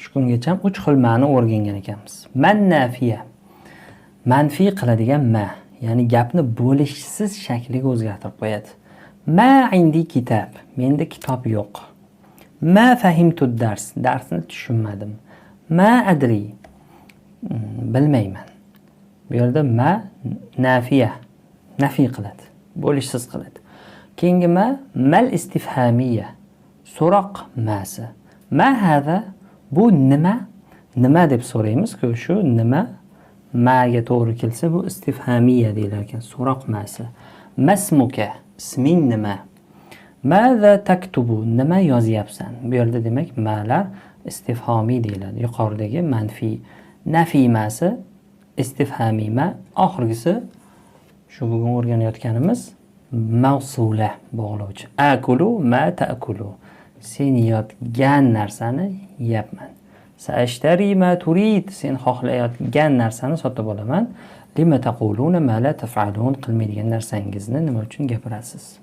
shu kungacha 3 xil ma'no o'rgangan ekanmiz. Man nafiya. Manfiy qiladigan ma, ya'ni gapni bo'lishsiz shakliga o'zgartirib qo'yadi. Ma indi kitob. Menda kitob yo'q. Ma fahimtu dars. Darsni tushunmadim. Ma adri. Bilmayman. Bu yerda ma nafiya. Nafiy qiladi. Bo'lishsiz qiladi. Keyingi ma mal istifhamiya. So'roq ma'si. Ma hada bu nima? Nima deb so'raymiz-ku, shu nima ma'ga to'g'ri kelsa bu istifhamiya deyilar ekan, so'roq ma'si. Masmuka, isming nima? Maza taktubu, nima yozyapsan? Bu yerda demak ma'lar istifhomiy deyiladi. Yuqoridagi manfiy, nafiy ma'si, istifhamiy ma, oxirgisi shu bugun o'rganayotganimiz mavsula, bog'lovchi. Akulu ma ta'kulu. Sen yeyotgan narsani yeyapman. Sa'ashtari ma turid. Sen xohlayotgan narsani sotib olaman. Lima taquluna ma la taf'alun. Qilmaydigan narsangizni nima uchun gapirasiz?